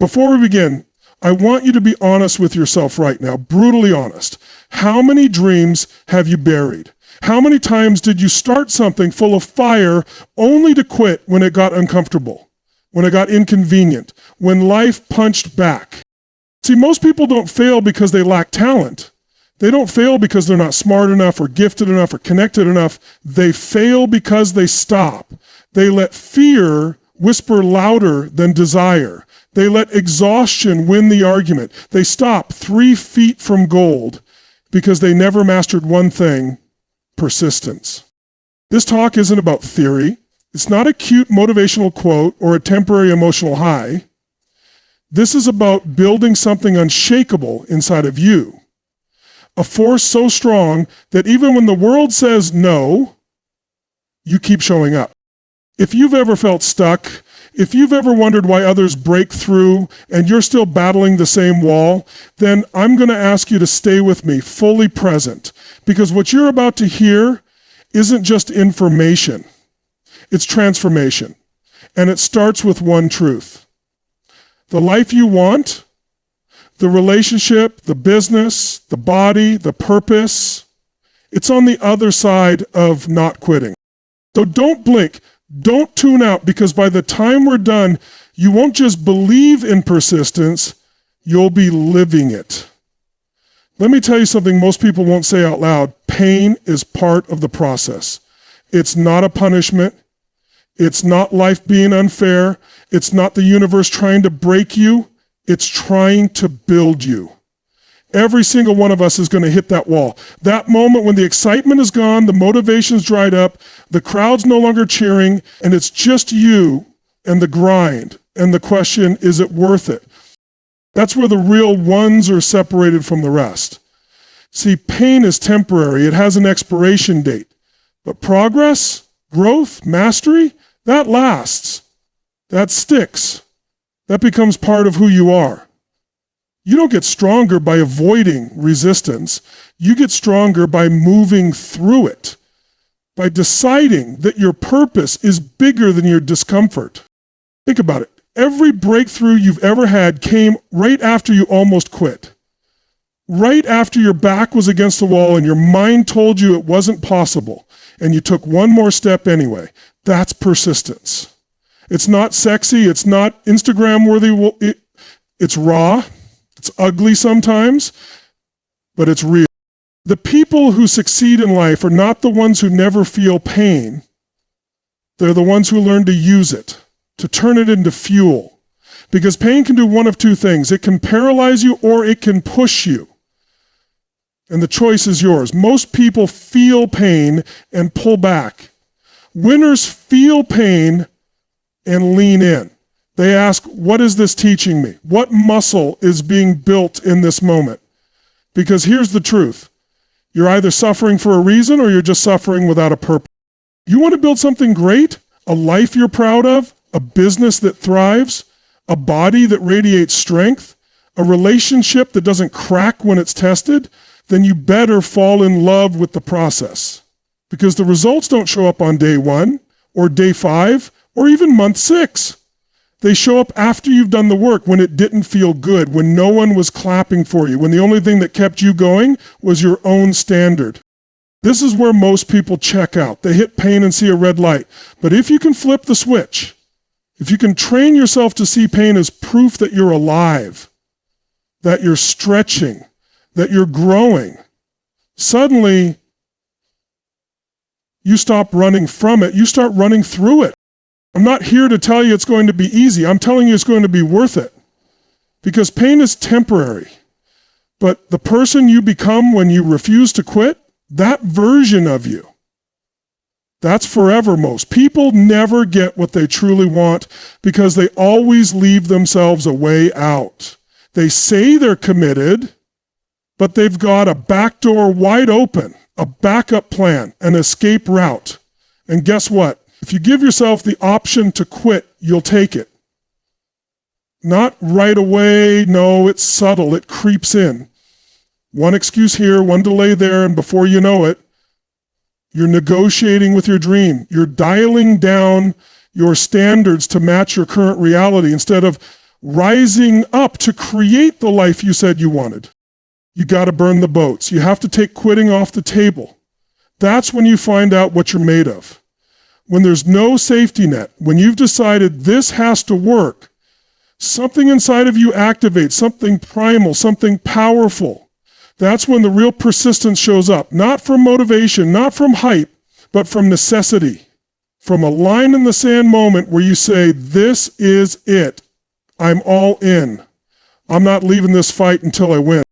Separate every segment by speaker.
Speaker 1: Before we begin, I want you to be honest with yourself right now, brutally honest. How many dreams have you buried? How many times did you start something full of fire only to quit when it got uncomfortable, when it got inconvenient, when life punched back? See, most people don't fail because they lack talent. They don't fail because they're not smart enough or gifted enough or connected enough. They fail because they stop. They let fear whisper louder than desire. They let exhaustion win the argument. They stop 3 feet from gold because they never mastered one thing: persistence. This talk isn't about theory. It's not a cute motivational quote or a temporary emotional high. This is about building something unshakable inside of you. A force so strong that even when the world says no, you keep showing up. If you've ever felt stuck, if you've ever wondered why others break through and you're still battling the same wall, then I'm going to ask you to stay with me, fully present, because what you're about to hear isn't just information. It's transformation. And it starts with one truth. The life you want, the relationship, the business, the body, the purpose, it's on the other side of not quitting. So don't blink. Don't tune out, because by the time we're done, you won't just believe in persistence, you'll be living it. Let me tell you something most people won't say out loud. Pain is part of the process. It's not a punishment. It's not life being unfair. It's not the universe trying to break you. It's trying to build you. Every single one of us is going to hit that wall. That moment when the excitement is gone, the motivation's dried up, the crowd's no longer cheering, and it's just you and the grind. And the question, is it worth it? That's where the real ones are separated from the rest. See, pain is temporary. It has an expiration date. But progress, growth, mastery, that lasts. That sticks. That becomes part of who you are. You don't get stronger by avoiding resistance. You get stronger by moving through it, by deciding that your purpose is bigger than your discomfort. Think about it. Every breakthrough you've ever had came right after you almost quit. Right after your back was against the wall and your mind told you it wasn't possible, and you took one more step anyway. That's persistence. It's not sexy. It's not Instagram worthy. It's raw. It's ugly sometimes, but it's real. The people who succeed in life are not the ones who never feel pain. They're the ones who learn to use it, to turn it into fuel. Because pain can do one of two things. It can paralyze you or it can push you. And the choice is yours. Most people feel pain and pull back. Winners feel pain and lean in. They ask, what is this teaching me? What muscle is being built in this moment? Because here's the truth. You're either suffering for a reason or you're just suffering without a purpose. You want to build something great? A life you're proud of? A business that thrives? A body that radiates strength? A relationship that doesn't crack when it's tested? Then you better fall in love with the process. Because the results don't show up on day 1 or day 5 or even month 6. They show up after you've done the work, when it didn't feel good, when no one was clapping for you, when the only thing that kept you going was your own standard. This is where most people check out. They hit pain and see a red light. But if you can flip the switch, if you can train yourself to see pain as proof that you're alive, that you're stretching, that you're growing, suddenly you stop running from it. You start running through it. I'm not here to tell you it's going to be easy. I'm telling you it's going to be worth it. Because pain is temporary. But the person you become when you refuse to quit, that version of you, that's forever most. People never get what they truly want because they always leave themselves a way out. They say they're committed, but they've got a back door wide open, a backup plan, an escape route. And guess what? If you give yourself the option to quit, you'll take it. Not right away. No, it's subtle. It creeps in. One excuse here, one delay there, and before you know it, you're negotiating with your dream. You're dialing down your standards to match your current reality instead of rising up to create the life you said you wanted. You got to burn the boats. You have to take quitting off the table. That's when you find out what you're made of. When there's no safety net, when you've decided this has to work, something inside of you activates, something primal, something powerful. That's when the real persistence shows up, not from motivation, not from hype, but from necessity, from a line in the sand moment where you say, this is it. I'm all in. I'm not leaving this fight until I win.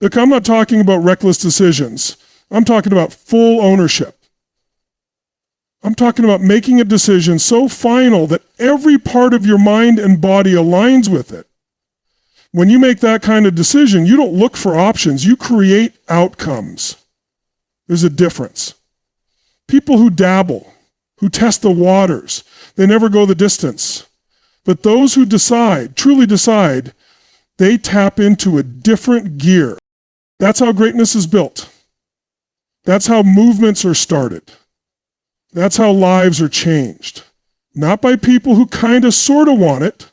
Speaker 1: Look, I'm not talking about reckless decisions. I'm talking about full ownership. I'm talking about making a decision so final that every part of your mind and body aligns with it. When you make that kind of decision, you don't look for options. You create outcomes. There's a difference. People who dabble, who test the waters, they never go the distance. But those who decide, truly decide, they tap into a different gear. That's how greatness is built. That's how movements are started. That's how lives are changed. Not by people who kind of sort of want it,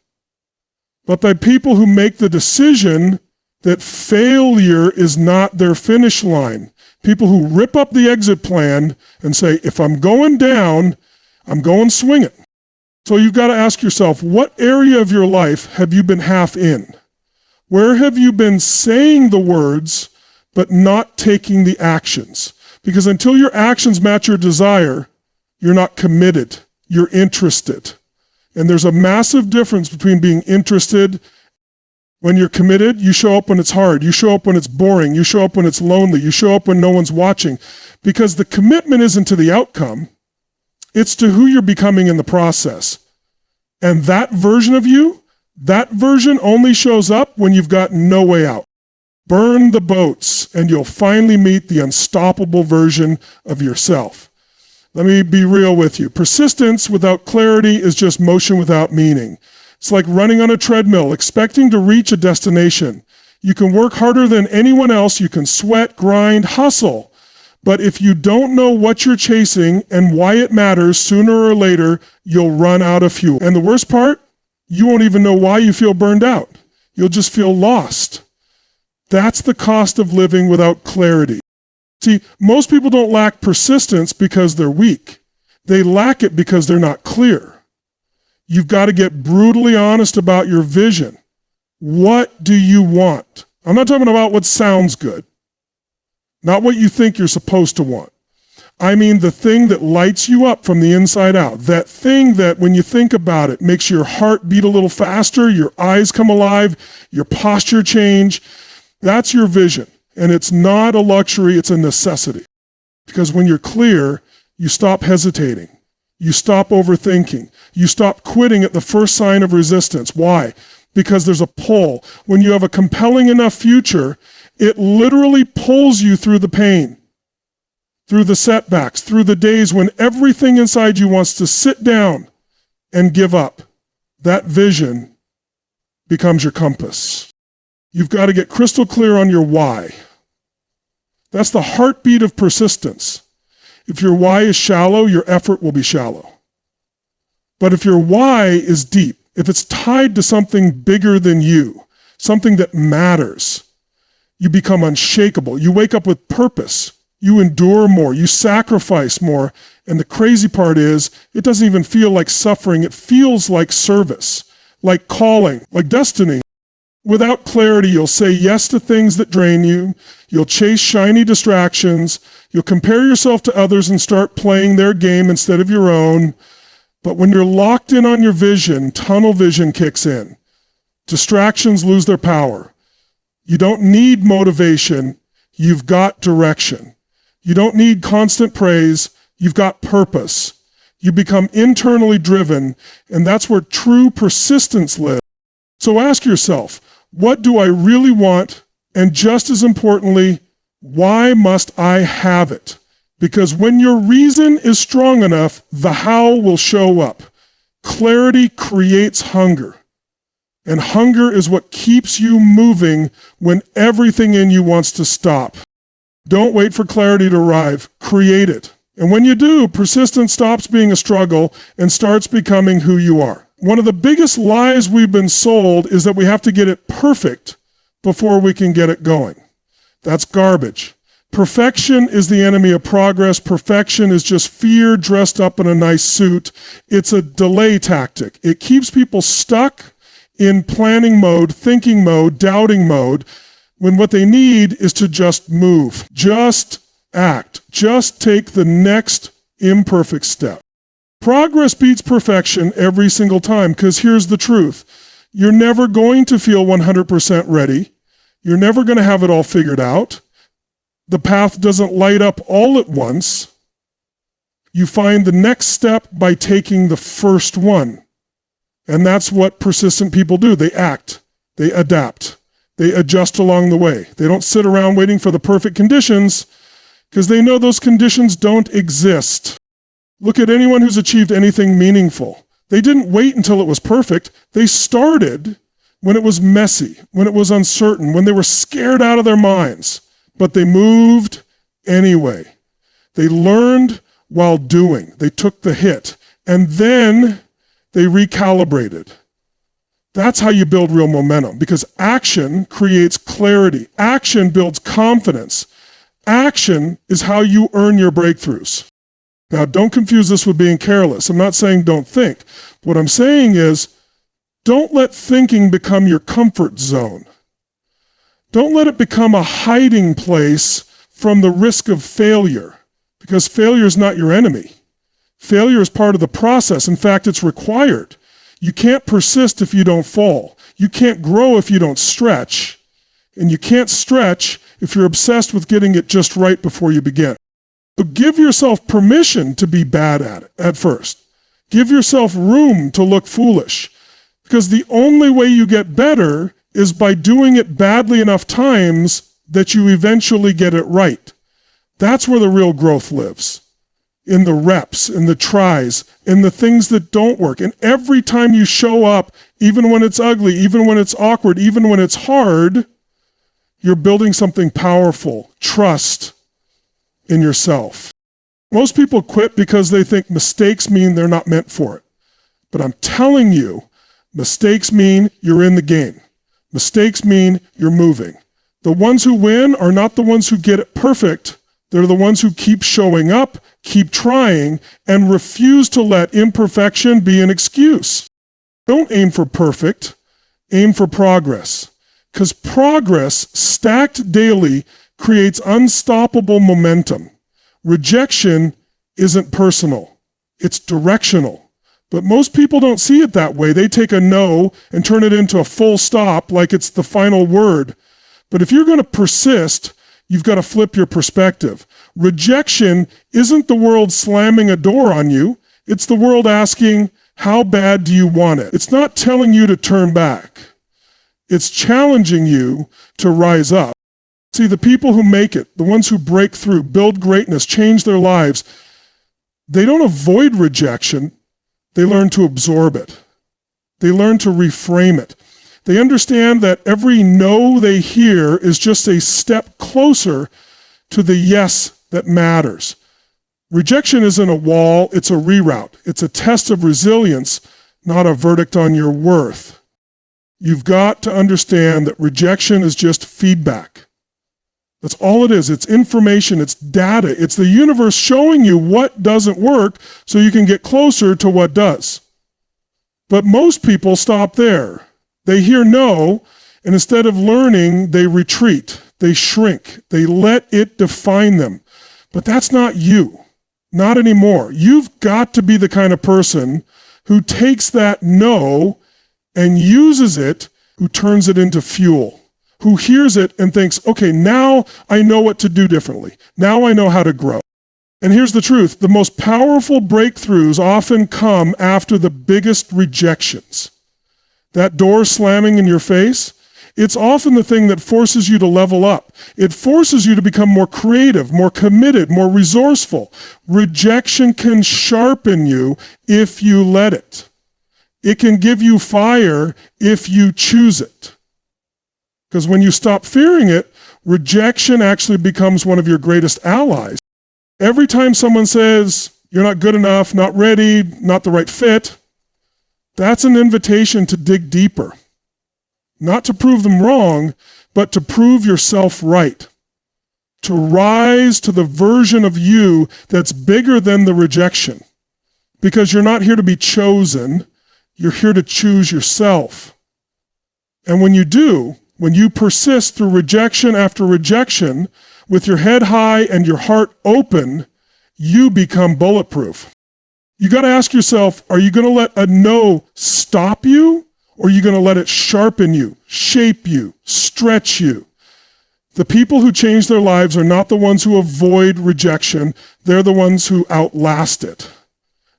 Speaker 1: but by people who make the decision that failure is not their finish line. People who rip up the exit plan and say, if I'm going down, I'm going swinging. So you've got to ask yourself, what area of your life have you been half in? Where have you been saying the words, but not taking the actions? Because until your actions match your desire, you're not committed. You're interested. And there's a massive difference between being interested. When you're committed, you show up when it's hard. You show up when it's boring. You show up when it's lonely. You show up when no one's watching. Because the commitment isn't to the outcome. It's to who you're becoming in the process. And that version of you, that version only shows up when you've got no way out. Burn the boats, and you'll finally meet the unstoppable version of yourself. Let me be real with you. Persistence without clarity is just motion without meaning. It's like running on a treadmill, expecting to reach a destination. You can work harder than anyone else. You can sweat, grind, hustle. But if you don't know what you're chasing and why it matters, sooner or later, you'll run out of fuel. And the worst part, you won't even know why you feel burned out. You'll just feel lost. That's the cost of living without clarity. See, most people don't lack persistence because they're weak. They lack it because they're not clear. You've got to get brutally honest about your vision. What do you want? I'm not talking about what sounds good. Not what you think you're supposed to want. I mean the thing that lights you up from the inside out. That thing that when you think about it makes your heart beat a little faster, your eyes come alive, your posture change. That's your vision. And it's not a luxury, it's a necessity. Because when you're clear, you stop hesitating. You stop overthinking. You stop quitting at the first sign of resistance. Why? Because there's a pull. When you have a compelling enough future, it literally pulls you through the pain, through the setbacks, through the days when everything inside you wants to sit down and give up. That vision becomes your compass. You've got to get crystal clear on your why. That's the heartbeat of persistence. If your why is shallow, your effort will be shallow. But if your why is deep, if it's tied to something bigger than you, something that matters, you become unshakable. You wake up with purpose. You endure more. You sacrifice more. And the crazy part is, it doesn't even feel like suffering. It feels like service, like calling, like destiny. Without clarity, you'll say yes to things that drain you. You'll chase shiny distractions. You'll compare yourself to others and start playing their game instead of your own. But when you're locked in on your vision, tunnel vision kicks in. Distractions lose their power. You don't need motivation. You've got direction. You don't need constant praise. You've got purpose. You become internally driven, and that's where true persistence lives. So ask yourself, what do I really want? And just as importantly, why must I have it? Because when your reason is strong enough, the how will show up. Clarity creates hunger. And hunger is what keeps you moving when everything in you wants to stop. Don't wait for clarity to arrive. Create it. And when you do, persistence stops being a struggle and starts becoming who you are. One of the biggest lies we've been sold is that we have to get it perfect before we can get it going. That's garbage. Perfection is the enemy of progress. Perfection is just fear dressed up in a nice suit. It's a delay tactic. It keeps people stuck in planning mode, thinking mode, doubting mode, when what they need is to just move, just act, just take the next imperfect step. Progress beats perfection every single time, because here's the truth. You're never going to feel 100% ready. You're never going to have it all figured out. The path doesn't light up all at once. You find the next step by taking the first one. And that's what persistent people do. They act, they adapt, they adjust along the way. They don't sit around waiting for the perfect conditions because they know those conditions don't exist. Look at anyone who's achieved anything meaningful. They didn't wait until it was perfect. They started when it was messy, when it was uncertain, when they were scared out of their minds. But they moved anyway. They learned while doing. They took the hit. And then they recalibrated. That's how you build real momentum, because action creates clarity. Action builds confidence. Action is how you earn your breakthroughs. Now, don't confuse this with being careless. I'm not saying don't think. What I'm saying is, don't let thinking become your comfort zone. Don't let it become a hiding place from the risk of failure, because failure is not your enemy. Failure is part of the process. In fact, it's required. You can't persist if you don't fall. You can't grow if you don't stretch. And you can't stretch if you're obsessed with getting it just right before you begin. So give yourself permission to be bad at it at first. Give yourself room to look foolish, because the only way you get better is by doing it badly enough times that you eventually get it right. That's where the real growth lives. In the reps, in the tries, in the things that don't work. And every time you show up, even when it's ugly, even when it's awkward, even when it's hard, you're building something powerful. Trust in yourself. Most people quit because they think mistakes mean they're not meant for it. But I'm telling you, mistakes mean you're in the game. Mistakes mean you're moving. The ones who win are not the ones who get it perfect. They're the ones who keep showing up, keep trying, and refuse to let imperfection be an excuse. Don't aim for perfect, aim for progress. Because progress, stacked daily, creates unstoppable momentum. Rejection isn't personal, it's directional. But most people don't see it that way. They take a no and turn it into a full stop like it's the final word. But if you're going to persist, you've got to flip your perspective. Rejection isn't the world slamming a door on you. It's the world asking, how bad do you want it? It's not telling you to turn back. It's challenging you to rise up. See, the people who make it, the ones who break through, build greatness, change their lives, they don't avoid rejection. They learn to absorb it. They learn to reframe it. They understand that every no they hear is just a step closer to the yes that matters. Rejection isn't a wall, it's a reroute. It's a test of resilience, not a verdict on your worth. You've got to understand that rejection is just feedback. That's all it is. It's information, it's data. It's the universe showing you what doesn't work so you can get closer to what does. But most people stop there. They hear no, and instead of learning, they retreat, they shrink, they let it define them. But that's not you, not anymore. You've got to be the kind of person who takes that no and uses it, who turns it into fuel, who hears it and thinks, okay, now I know what to do differently. Now I know how to grow. And here's the truth. The most powerful breakthroughs often come after the biggest rejections. That door slamming in your face, it's often the thing that forces you to level up. It forces you to become more creative, more committed, more resourceful. Rejection can sharpen you if you let it. It can give you fire if you choose it. Because when you stop fearing it, rejection actually becomes one of your greatest allies. Every time someone says, you're not good enough, not ready, not the right fit, That's an invitation to dig deeper. Not to prove them wrong, but to prove yourself right. To rise to the version of you that's bigger than the rejection. Because you're not here to be chosen, you're here to choose yourself. And when you do, when you persist through rejection after rejection, with your head high and your heart open, you become bulletproof. You got to ask yourself, are you going to let a no stop you, or are you going to let it sharpen you, shape you, stretch you? The people who change their lives are not the ones who avoid rejection. They're the ones who outlast it.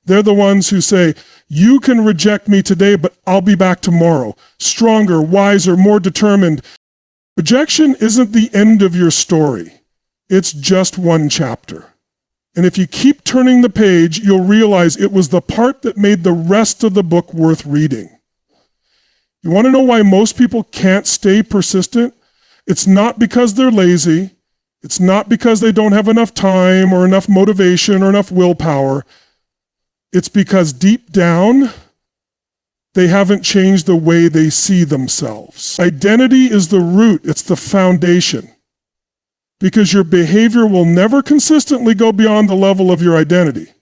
Speaker 1: They're the ones who say, you can reject me today, but I'll be back tomorrow, stronger, wiser, more determined. Rejection isn't the end of your story. It's just one chapter. And if you keep turning the page, you'll realize it was the part that made the rest of the book worth reading. You want to know why most people can't stay persistent? It's not because they're lazy. It's not because they don't have enough time or enough motivation or enough willpower. It's because deep down, they haven't changed the way they see themselves. Identity is the root. It's the foundation. Because your behavior will never consistently go beyond the level of your identity.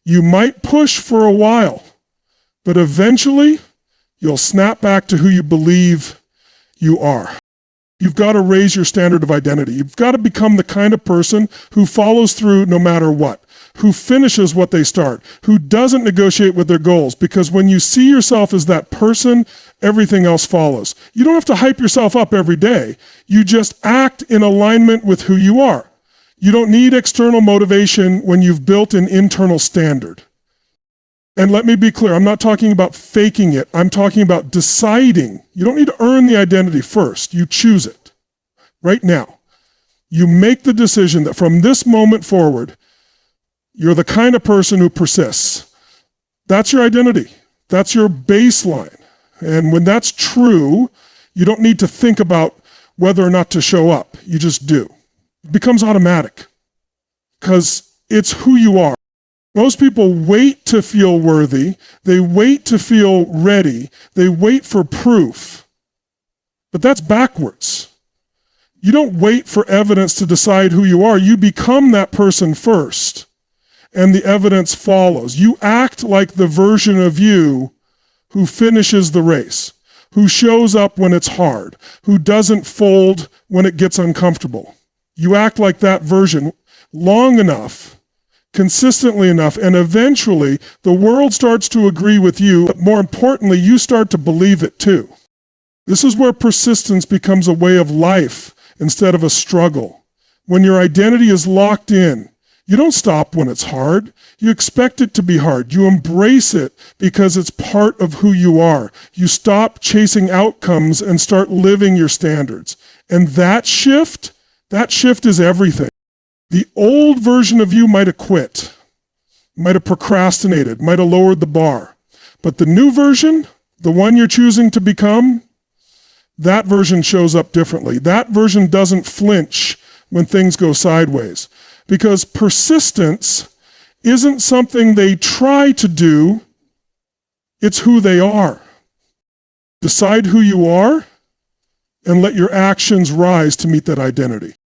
Speaker 1: You might push for a while, but eventually you'll snap back to who you believe you are. You've got to raise your standard of identity. You've got to become the kind of person who follows through no matter what, who finishes what they start, who doesn't negotiate with their goals, because when you see yourself as that person, everything else follows. You don't have to hype yourself up every day. You just act in alignment with who you are. You don't need external motivation when you've built an internal standard. And let me be clear, I'm not talking about faking it. I'm talking about deciding. You don't need to earn the identity first. You choose it right now. You make the decision that from this moment forward, you're the kind of person who persists. That's your identity. That's your baseline. And when that's true, you don't need to think about whether or not to show up. You just do. It becomes automatic because it's who you are. Most people wait to feel worthy. They wait to feel ready. They wait for proof. But that's backwards. You don't wait for evidence to decide who you are. You become that person first, and the evidence follows. You act like the version of you who finishes the race, who shows up when it's hard, who doesn't fold when it gets uncomfortable. You act like that version long enough, consistently enough, and eventually the world starts to agree with you, but more importantly, you start to believe it too. This is where persistence becomes a way of life instead of a struggle. When your identity is locked in, you don't stop when it's hard. You expect it to be hard. You embrace it because it's part of who you are. You stop chasing outcomes and start living your standards. And that shift is everything. The old version of you might have quit, might have procrastinated, might have lowered the bar. But the new version, the one you're choosing to become, that version shows up differently. That version doesn't flinch when things go sideways. Because persistence isn't something they try to do, it's who they are. Decide who you are and let your actions rise to meet that identity.